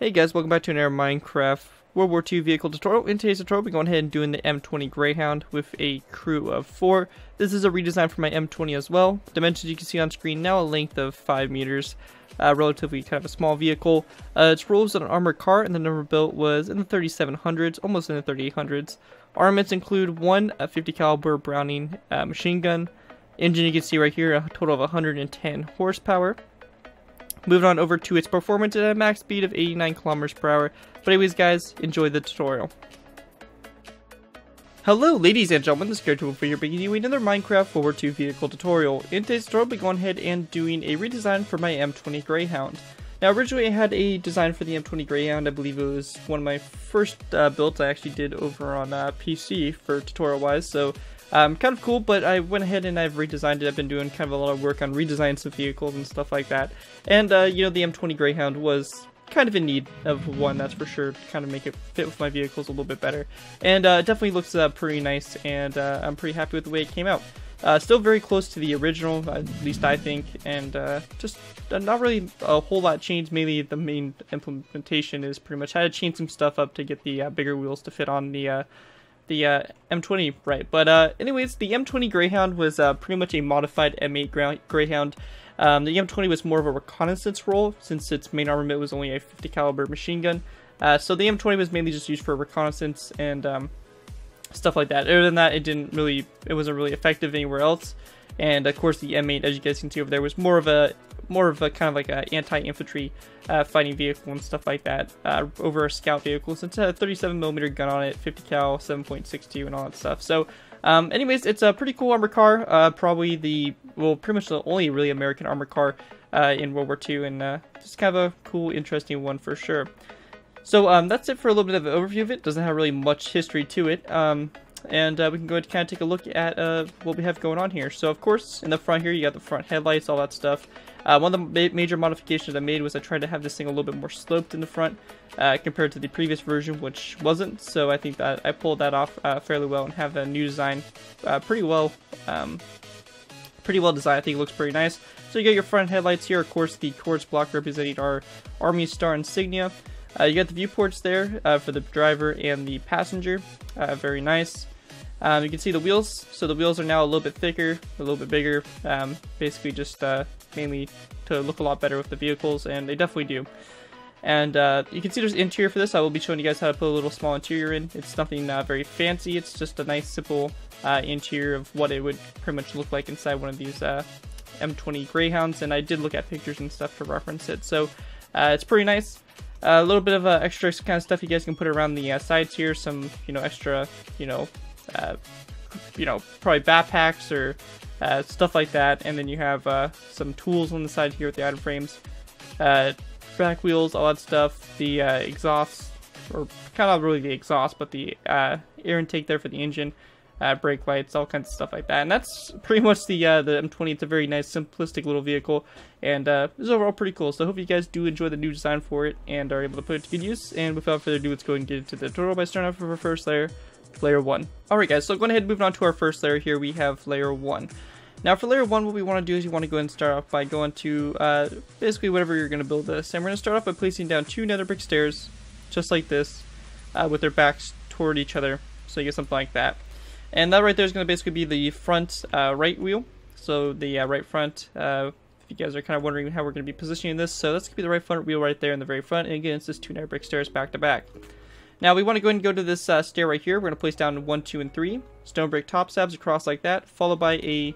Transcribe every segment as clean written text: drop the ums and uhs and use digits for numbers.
Hey guys, welcome back to another Minecraft World War II vehicle tutorial. In today's tutorial, we're going ahead and doing the M20 Greyhound with a crew of 4. This is a redesign for my M20 as well. Dimensions you can see on screen now, a length of 5 meters. Relatively kind of a small vehicle. Its rules on an armored car, and the number built was in the 3700s, almost in the 3800s. Armaments include one 50 caliber Browning machine gun. Engine you can see right here, a total of 110 horsepower. Moving on over to its performance at a max speed of 89 kilometers per hour. But anyways guys, enjoy the tutorial. Hello ladies and gentlemen, this is Character here bringing you another Minecraft World War II vehicle tutorial. In today's tutorial, we'll be going ahead and doing a redesign for my M20 Greyhound. Now originally I had a design for the M20 Greyhound. I believe it was one of my first builds I actually did over on PC for tutorial wise, so kind of cool, but I went ahead and I've redesigned it. I've been doing kind of a lot of work on redesigning some vehicles and stuff like that. And, you know, the M20 Greyhound was kind of in need of one, that's for sure, to kind of make it fit with my vehicles a little bit better. And it definitely looks pretty nice, and I'm pretty happy with the way it came out. Still very close to the original, at least I think, and just not really a whole lot changed. Mainly the main implementation is pretty much how to change some stuff up to get the bigger wheels to fit on the M20, right? But anyways, the M20 Greyhound was pretty much a modified M8 Greyhound. The M20 was more of a reconnaissance role since its main armament was only a 50 caliber machine gun. So the M20 was mainly just used for reconnaissance and stuff like that. Other than that, it wasn't really effective anywhere else. And of course, the M8, as you guys can see over there, was more of a kind of like a anti-infantry fighting vehicle and stuff like that over a scout vehicle, since it had a 37mm gun on it, 50 cal, 7.62, and all that stuff. So, anyways, it's a pretty cool armored car. Probably pretty much the only really American armored car in World War II, and just kind of a cool, interesting one for sure. So that's it for a little bit of an overview of it. Doesn't have really much history to it. And we can go ahead and kind of take a look at what we have going on here. So of course, in the front here, you got the front headlights, all that stuff. One of the major modifications I made was I tried to have this thing a little bit more sloped in the front compared to the previous version, which wasn't. So I think that I pulled that off fairly well and have a new design pretty well designed. I think it looks pretty nice. So you got your front headlights here, of course, the quartz block representing our Army Star insignia. You got the viewports there for the driver and the passenger. Very nice. You can see the wheels. So the wheels are now a little bit thicker, a little bit bigger. Basically just mainly to look a lot better with the vehicles, and they definitely do. And you can see there's interior for this. I will be showing you guys how to put a little small interior in. It's nothing very fancy. It's just a nice, simple interior of what it would pretty much look like inside one of these M20 Greyhounds. And I did look at pictures and stuff to reference it. So it's pretty nice. A little bit of extra kind of stuff you guys can put around the sides here. Some, extra, probably backpacks or stuff like that. And then you have some tools on the side here with the item frames, back wheels, all that stuff. The exhaust, or kind of not really the exhaust, but the air intake there for the engine. Brake lights, all kinds of stuff like that. And that's pretty much the M20. It's a very nice, simplistic little vehicle, and it's overall pretty cool. So I hope you guys do enjoy the new design for it and are able to put it to good use. And without further ado, let's go and get into the tutorial by starting off with our first layer, layer 1. Alright guys, so going ahead and moving on to our first layer here, we have layer 1. Now for layer 1, what we want to do is you want to go ahead and start off by going to basically whatever you're going to build this. And we're going to start off by placing down 2 nether brick stairs, just like this, with their backs toward each other. So you get something like that. And that right there is going to basically be the front right wheel. So the right front, if you guys are kind of wondering how we're going to be positioning this, so that's going to be the right front wheel right there in the very front. And again, it's just 2 nether brick stairs back to back. Now we want to go ahead and go to this stair right here. We're going to place down 1, 2, and 3 stone brick top slabs across like that, followed by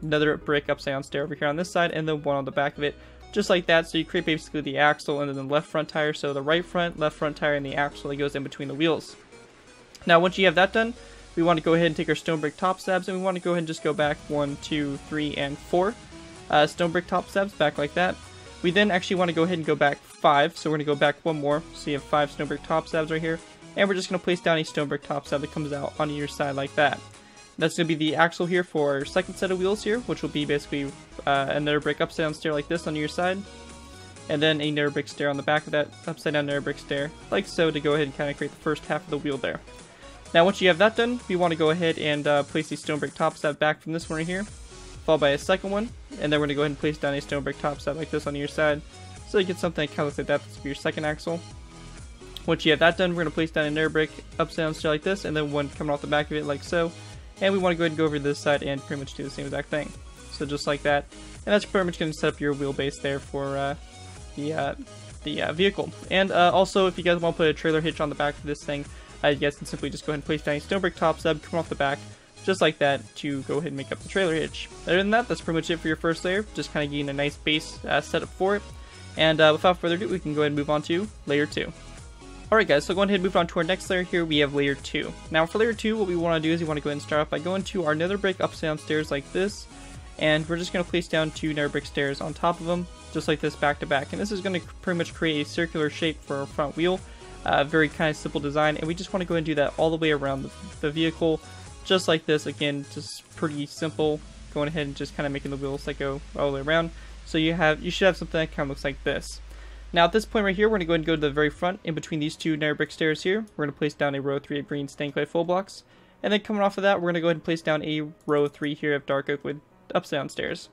another brick upside down stair over here on this side, and then one on the back of it, just like that. So you create basically the axle and then the left front tire. So the right front, left front tire, and the axle that goes in between the wheels. Now once you have that done, we want to go ahead and take our stone brick top slabs, and we want to go ahead and just go back 1, 2, 3, and 4 stone brick top slabs back like that. We then actually want to go ahead and go back 5, so we're going to go back 1 more. So you have 5 stone brick top slabs right here, and we're just going to place down a stone brick top slab that comes out on either side like that. That's going to be the axle here for our second set of wheels here, which will be basically another brick upside down stair like this on either side, and then a nether brick stair on the back of that upside down nether brick stair, like so, to go ahead and kind of create the first half of the wheel there. Now once you have that done, we want to go ahead and place the stone brick top slab back from this one right here, followed by a second one, and then we're going to go ahead and place down a stone brick top slab like this on either side, so you get something that kind of looks like that. This will be your second axle. Once you have that done, we're going to place down a nether brick upside down stair like this, and then one coming off the back of it like so. And we want to go ahead and go over to this side and pretty much do the same exact thing. So just like that. And that's pretty much going to set up your wheelbase there for the vehicle. And also, if you guys want to put a trailer hitch on the back of this thing, you guys can simply just go ahead and place down a stone brick top sub, come off the back, just like that, to go ahead and make up the trailer hitch. Other than that, that's pretty much it for your first layer. Just kind of getting a nice base setup for it. And without further ado, we can go ahead and move on to layer 2. Alright guys, so going ahead and move on to our next layer here, we have layer 2. Now for layer 2, what we want to do is we want to go ahead and start off by going to our nether brick upside down stairs like this. And we're just going to place down 2 nether brick stairs on top of them, just like this back to back. And this is going to pretty much create a circular shape for our front wheel. Very kind of simple design, and we just want to go ahead and do that all the way around the vehicle, just like this. Again, just pretty simple, going ahead and just kind of making the wheels that go all the way around. So you should have something that kind of looks like this. Now at this point right here, we're going to go ahead and go to the very front, in between these 2 nether brick stairs here. We're going to place down a row 3 of green stained clay full blocks, and then coming off of that, we're going to go ahead and place down a row 3 here of dark oak with upside down stairs.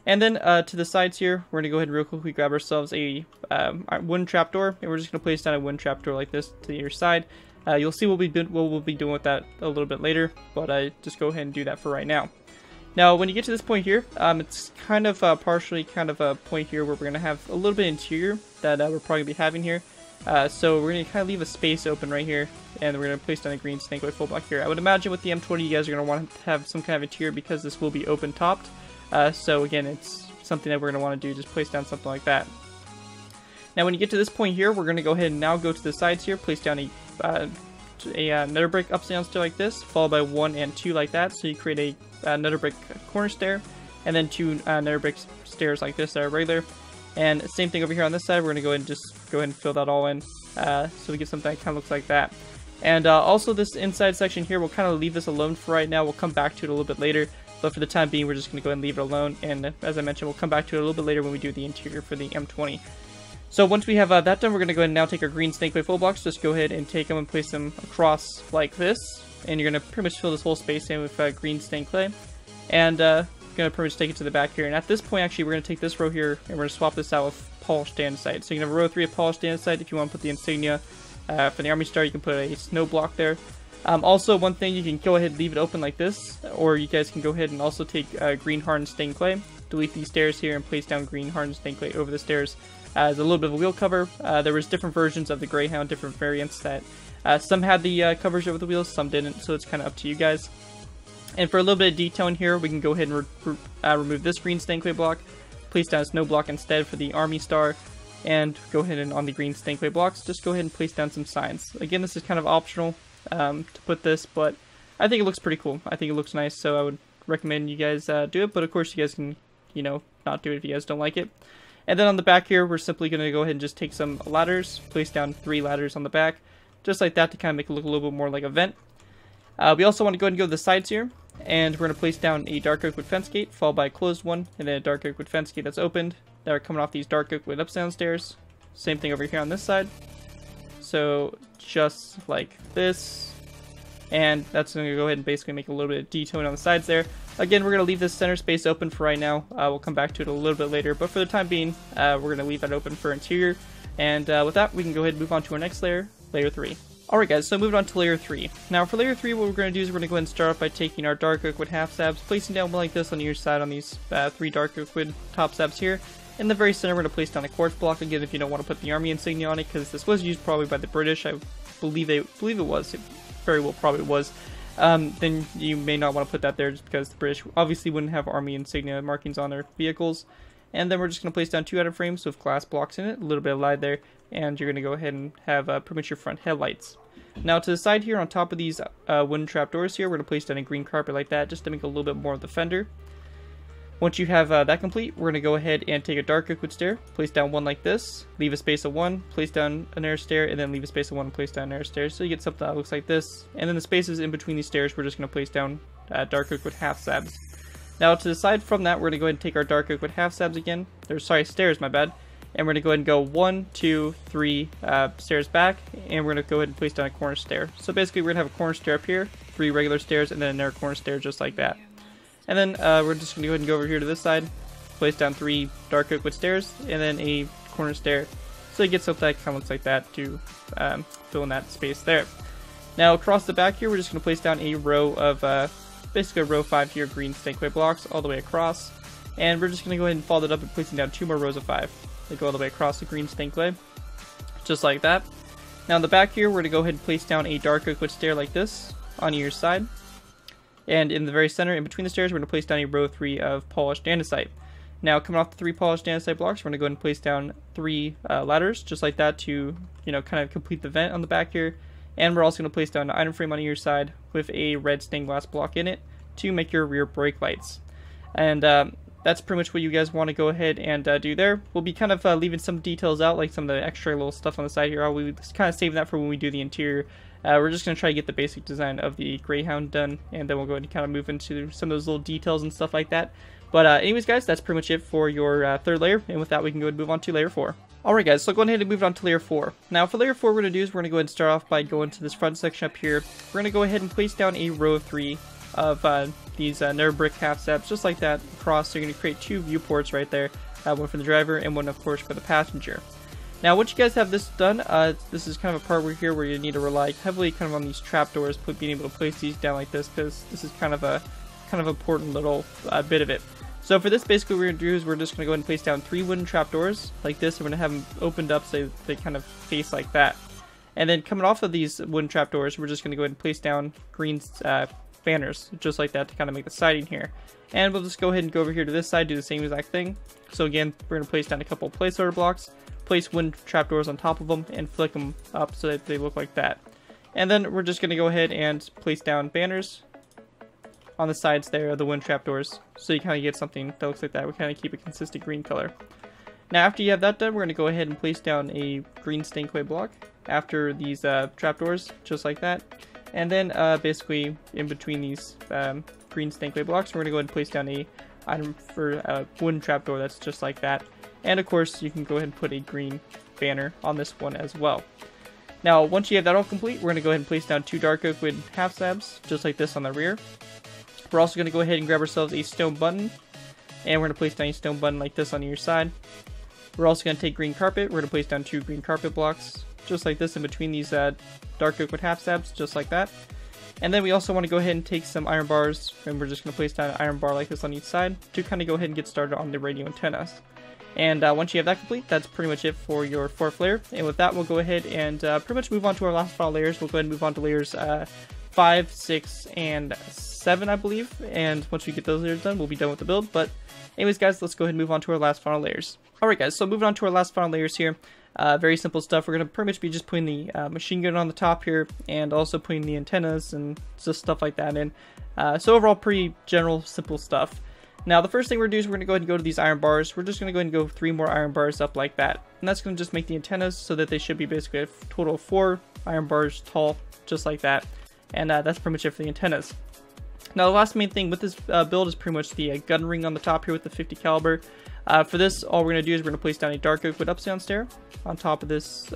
And then to the sides here, we're going to go ahead and real quickly grab ourselves a wooden trapdoor, and we're just going to place down a wooden trapdoor like this to your side. You'll see what we'll be doing with that a little bit later, but just go ahead and do that for right now. Now, when you get to this point here, it's kind of partially kind of a point here where we're going to have a little bit of interior that we're probably going to be having here. So we're going to kind of leave a space open right here, and we're going to place down a green snake full block here. I would imagine with the M20 you guys are going to want to have some kind of interior because this will be open topped. So again, it's something that we're going to want to do, just place down something like that. Now when you get to this point here, we're going to go ahead and now go to the sides here, place down a nether brick upside down stair like this, followed by 1 and 2 like that, so you create a nether brick corner stair, and then 2 nether brick stairs like this that are regular. And same thing over here on this side, we're going to go ahead and fill that all in, so we get something that kind of looks like that. And also this inside section here, we'll kind of leave this alone for right now. We'll come back to it a little bit later, but for the time being, we're just going to go ahead and leave it alone. And as I mentioned, we'll come back to it a little bit later when we do the interior for the M20. So once we have that done, we're going to go ahead and now take our green snake full blocks, just go ahead and take them and place them across like this. And you're going to pretty much fill this whole space in with green stained clay. And going to pretty much take it to the back here. And at this point, actually, we're going to take this row here, and we're going to swap this out with polished andesite. So you can have a row 3 of polished andesite. If you want to put the insignia for the army star, you can put a snow block there. Also, one thing, you can go ahead and leave it open like this, or you guys can go ahead and also take green hardened stained clay, delete these stairs here, and place down green hardened stained clay over the stairs as a little bit of a wheel cover. There was different versions of the Greyhound, different variants that some had the covers over the wheels, some didn't, so it's kind of up to you guys. And for a little bit of detail in here, we can go ahead and remove this green stained clay block, place down a snow block instead for the army star, and go ahead and on the green stained clay blocks, just go ahead and place down some signs. Again, this is kind of optional to put this, but I think it looks pretty cool. I think it looks nice, so I would recommend you guys do it, but of course you guys can, you know, not do it if you guys don't like it. And then on the back here, we're simply going to go ahead and just take some ladders, place down 3 ladders on the back, just like that, to kind of make it look a little bit more like a vent. We also want to go ahead and go to the sides here, and we're going to place down a dark oak wood fence gate, followed by a closed one, and then a dark oak wood fence gate that's opened, that are coming off these dark oak wood upside down stairs. Same thing over here on this side. So just like this. And that's going to go ahead and basically make a little bit of detailing on the sides there. Again, we're going to leave this center space open for right now. We'll come back to it a little bit later, but for the time being, we're going to leave that open for interior. And with that, we can go ahead and move on to our next layer, layer 3. Alright guys, so moving on to layer 3. Now for layer 3, what we're going to do is we're going to go ahead and start off by taking our dark oak wood half slabs, placing down one like this on each side on these 3 dark oak wood top slabs here. In the very center, we're going to place down a quartz block, again if you don't want to put the army insignia on it, because this was used probably by the British. I believe it was. It very well probably was. Then you may not want to put that there, just because the British obviously wouldn't have army insignia markings on their vehicles. And then we're just going to place down 2 outer frames with glass blocks in it, a little bit of light there, and you're going to go ahead and have pretty much your front headlights. Now to the side here, on top of these wooden trapdoors here, we're going to place down a green carpet like that, just to make a little bit more of the fender. Once you have that complete, we're going to go ahead and take a dark oak wood stair, place down one like this, leave a space of 1, place down an air stair, and then leave a space of 1 and place down an air stair. So you get something that looks like this. And then the spaces in between these stairs, we're just going to place down dark oak wood half slabs. Now to the side from that, we're going to go ahead and take our dark oak wood half slabs again. Stairs, my bad. And we're going to go ahead and go 1, 2, 3 stairs back, and we're going to go ahead and place down a corner stair. So basically we're going to have a corner stair up here, 3 regular stairs, and then another corner stair just like that. And then we're just going to go ahead and go over here to this side, place down 3 dark oak wood stairs, and then a corner stair. So it gets something that kind of looks like that to fill in that space there. Now across the back here, we're just going to place down a row of, basically a row 5 here green snakeway blocks all the way across. And we're just going to go ahead and follow that up and placing down 2 more rows of 5. They go all the way across the green snakeway, just like that. Now in the back here, we're going to go ahead and place down a dark oak wood stair like this on either side. And in the very center, in between the stairs, we're going to place down a row 3 of polished andesite. Now coming off the 3 polished andesite blocks, we're going to go ahead and place down 3 ladders, just like that, to kind of complete the vent on the back here. And we're also going to place down an item frame on either side with a red stained glass block in it to make your rear brake lights. And that's pretty much what you guys want to go ahead and do there. We'll be kind of leaving some details out, like some of the extra little stuff on the side here. I'll be kind of saving that for when we do the interior. We're just going to try to get the basic design of the Greyhound done, and then we'll go ahead and kind of move into some of those little details and stuff like that. But anyways, guys, that's pretty much it for your third layer, and with that, we can go ahead and move on to layer 4. Alright guys, so go ahead and move on to layer 4. Now for layer 4, what we're going to do is we're going to go ahead and start off by going to this front section up here. We're going to go ahead and place down a row of 3 of these nether brick half steps, just like that, across. So you're going to create 2 viewports right there, one for the driver and one, of course, for the passenger. Now once you guys have this done, this is kind of a part where you need to rely heavily kind of on these trapdoors, being able to place these down like this, because this is kind of important little bit of it. So for this, basically what we're going to do is we're just going to go ahead and place down 3 wooden trapdoors like this. We're going to have them opened up so they kind of face like that. And then coming off of these wooden trapdoors, we're just going to go ahead and place down green banners, just like that, to kind of make the siding here. And we'll just go ahead and go over here to this side, do the same exact thing. So again, we're going to place down a couple placeholder blocks, place wooden trapdoors on top of them, and flick them up so that they look like that. And then we're just going to go ahead and place down banners on the sides there of the wooden trapdoors, so you kind of get something that looks like that. We kind of keep a consistent green color. Now after you have that done, we're going to go ahead and place down a green stained clay block after these trapdoors, just like that. And then basically in between these green stained clay blocks, we're going to go ahead and place down a item for a wooden trapdoor that's just like that. And of course, you can go ahead and put a green banner on this one as well. Now once you have that all complete, we're going to go ahead and place down 2 dark oak wood half slabs, just like this on the rear. We're also going to go ahead and grab ourselves a stone button, and we're going to place down a stone button like this on either side. We're also going to take green carpet. We're going to place down 2 green carpet blocks, just like this, in between these dark oak wood half slabs, just like that. And then we also want to go ahead and take some iron bars, and we're just going to place down an iron bar like this on each side to kind of go ahead and get started on the radio antennas. And once you have that complete, that's pretty much it for your 4th layer. And with that, we'll go ahead and pretty much move on to our last final layers. We'll go ahead and move on to layers 5, 6, and 7, I believe. And once we get those layers done, we'll be done with the build. But anyways, guys, let's go ahead and move on to our last final layers. Alright guys, so moving on to our last final layers here. Very simple stuff. We're going to pretty much be just putting the machine gun on the top here, and also putting the antennas and just stuff like that in. So overall, pretty general, simple stuff. Now the first thing we're going to do is we're going to go ahead and go to these iron bars. We're just going to go ahead and go 3 more iron bars up like that. And that's going to just make the antennas so that they should be basically a total of 4 iron bars tall, just like that. And that's pretty much it for the antennas. Now the last main thing with this build is pretty much the gun ring on the top here with the 50 caliber. For this, all we're going to do is we're going to place down a dark oak wood upstairs stair on top of this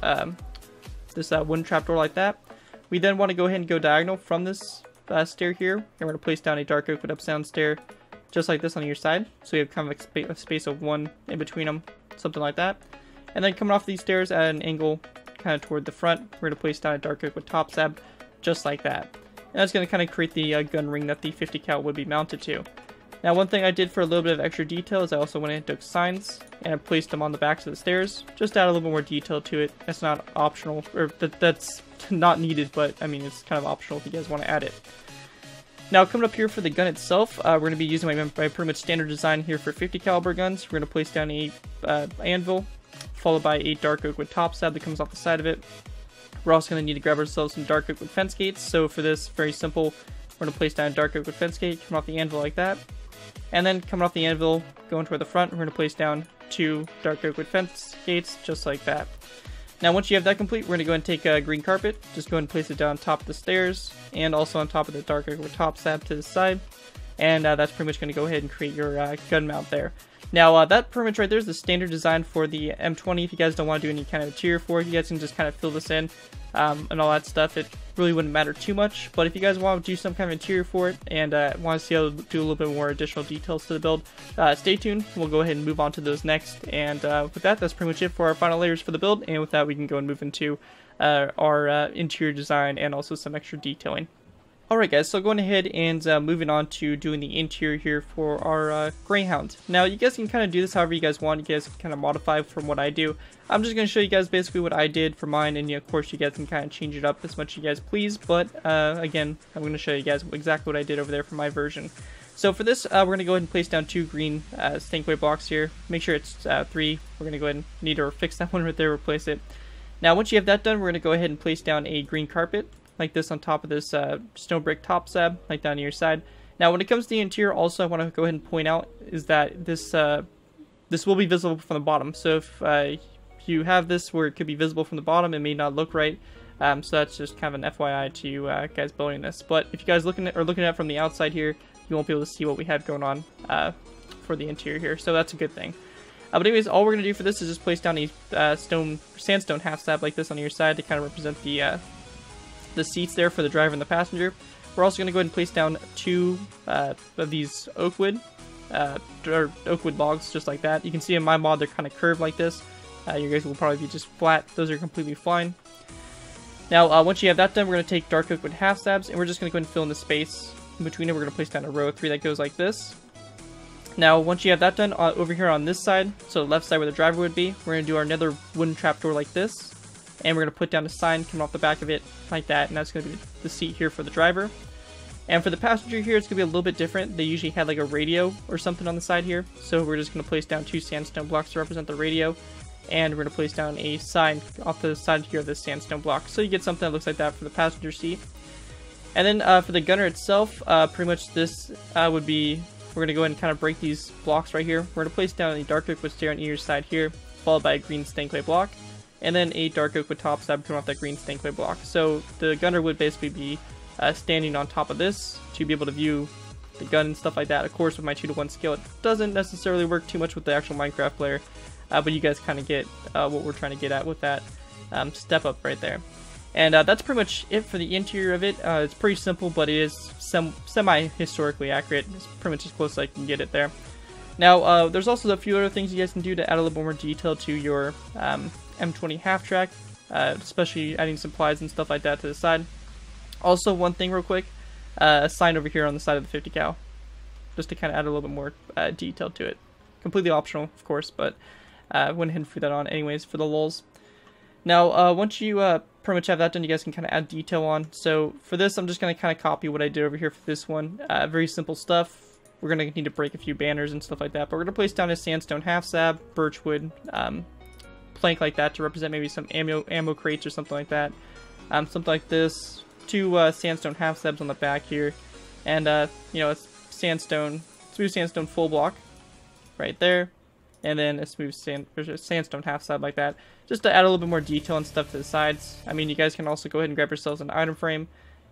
wooden trapdoor like that. We then want to go ahead and go diagonal from this stair here, and we're going to place down a dark oak wood upstairs stair, just like this on your side. So you have kind of a space of 1 in between them, something like that. And then coming off these stairs at an angle kind of toward the front, we're going to place down a dark oak wood top slab, just like that. And that's going to kind of create the gun ring that the 50 cal would be mounted to. Now one thing I did for a little bit of extra detail is I also went and took signs and I placed them on the backs of the stairs, just to add a little bit more detail to it. That's not optional, or that's not needed, but I mean it's kind of optional if you guys want to add it. Now coming up here for the gun itself, we're going to be using my pretty much standard design here for 50 caliber guns. We're going to place down a anvil, followed by a dark oak wood top slab that comes off the side of it. We're also going to need to grab ourselves some dark oak wood fence gates. So for this, very simple, we're going to place down a dark oak wood fence gate, come off the anvil like that. And then coming off the anvil, going toward the front, we're going to place down 2 dark oak wood fence gates, just like that. Now once you have that complete, we're going to go and take a green carpet, just go ahead and place it down on top of the stairs, and also on top of the dark oak wood top slab to the side. And that's pretty much going to go ahead and create your gun mount there. Now, that pretty much right there is the standard design for the M20. If you guys don't want to do any kind of interior for it, you guys can just kind of fill this in and all that stuff. It really wouldn't matter too much, but if you guys want to do some kind of interior for it and want to see how to do a little bit more additional details to the build, stay tuned. We'll go ahead and move on to those next, and with that, that's pretty much it for our final layers for the build, and with that, we can go and move into our interior design and also some extra detailing. Alright guys, so going ahead and moving on to doing the interior here for our Greyhound. Now you guys can kind of do this however you guys want. You guys can kind of modify from what I do. I'm just going to show you guys basically what I did for mine, and of course you guys can kind of change it up as much as you guys please, but again, I'm going to show you guys exactly what I did over there for my version. So for this, we're going to go ahead and place down 2 green stankway blocks here. Make sure it's 3. We're going to go ahead and need to fix that one right there, replace it. Now once you have that done, we're going to go ahead and place down a green carpet like this on top of this stone brick top slab, like down to your side. Now when it comes to the interior, also I want to go ahead and point out is that this this will be visible from the bottom. So if you have this where it could be visible from the bottom, it may not look right. So that's just kind of an FYI to you guys building this. But if you guys are looking at it from the outside here, you won't be able to see what we have going on for the interior here. So that's a good thing. But anyways, all we're going to do for this is just place down a sandstone half slab like this on your side to kind of represent the seats there for the driver and the passenger. We're also going to go ahead and place down 2 of these oak wood logs, just like that. You can see in my mod they're kind of curved like this. You guys will probably be just flat. Those are completely fine. Now, once you have that done, we're going to take dark oak wood half slabs, and we're just going to go ahead and fill in the space in between it. We're going to place down a row of 3 that goes like this. Now, once you have that done, over here on this side, so the left side where the driver would be, we're going to do our nether wooden trapdoor like this. And we're going to put down a sign coming off the back of it like that, and that's going to be the seat here for the driver. And for the passenger here, it's going to be a little bit different. They usually had like a radio or something on the side here, so we're just going to place down 2 sandstone blocks to represent the radio, and we're going to place down a sign off the side here of the sandstone block, so you get something that looks like that for the passenger seat. And then for the gunner itself, pretty much this would be, we're going to go ahead and kind of break these blocks right here. We're going to place down a dark oak wood stair on either side here, followed by a green stankway block, and then a dark oak wood top slab coming off that green stankway block. So the gunner would basically be standing on top of this to be able to view the gun and stuff like that. Of course, with my 2-to-1 scale, it doesn't necessarily work too much with the actual Minecraft player, but you guys kind of get what we're trying to get at with that step up right there. And that's pretty much it for the interior of it. It's pretty simple, but it is semi-historically accurate. It's pretty much as close as I can get it there. Now, there's also a few other things you guys can do to add a little bit more detail to your M20 half track, especially adding supplies and stuff like that to the side. Also, one thing real quick, a sign over here on the side of the 50 cal, just to kind of add a little bit more detail to it. Completely optional, of course, but I went ahead and threw that on anyways for the lulz. Now, once you pretty much have that done, you guys can kind of add detail on. So for this, I'm just going to kind of copy what I did over here for this one. Very simple stuff. We're going to need to break a few banners and stuff like that, but we're going to place down a sandstone half slab, birchwood, plank like that to represent maybe some ammo crates or something like that. Something like this. 2 sandstone half slabs on the back here, and you know, a smooth sandstone full block right there, and then a smooth sandstone half slab like that, just to add a little bit more detail and stuff to the sides. I mean, you guys can also go ahead and grab yourselves an item frame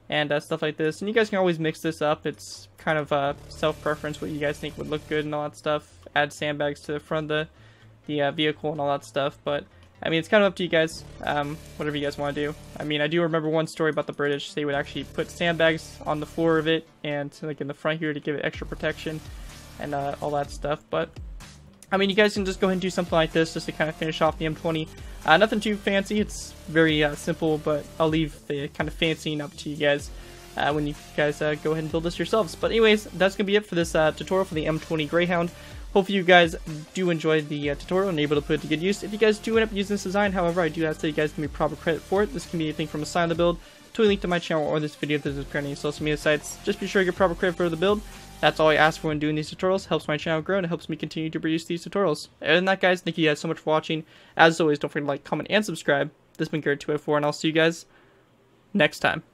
and stuff like this, and you guys can always mix this up. It's kind of self-preference what you guys think would look good and all that stuff. Add sandbags to the front of the vehicle and all that stuff, but I mean, it's kind of up to you guys, whatever you guys want to do. I mean, I do remember one story about the British. They would actually put sandbags on the floor of it and like in the front here to give it extra protection and all that stuff. But I mean, you guys can just go ahead and do something like this just to kind of finish off the M20. Nothing too fancy. It's very simple, but I'll leave the kind of fancying up to you guys when you guys go ahead and build this yourselves. But anyways, that's going to be it for this tutorial for the M20 Greyhound. Hopefully you guys do enjoy the tutorial and are able to put it to good use. If you guys do end up using this design, however, I do ask that you guys give me proper credit for it. This can be anything from a sign of the build to a link to my channel or this video if this is appearing on any social media sites. Just be sure to get proper credit for the build. That's all I ask for when doing these tutorials. It helps my channel grow and it helps me continue to produce these tutorials. Other than that, guys, thank you guys so much for watching. As always, don't forget to like, comment, and subscribe. This has been Garrett204, and I'll see you guys next time.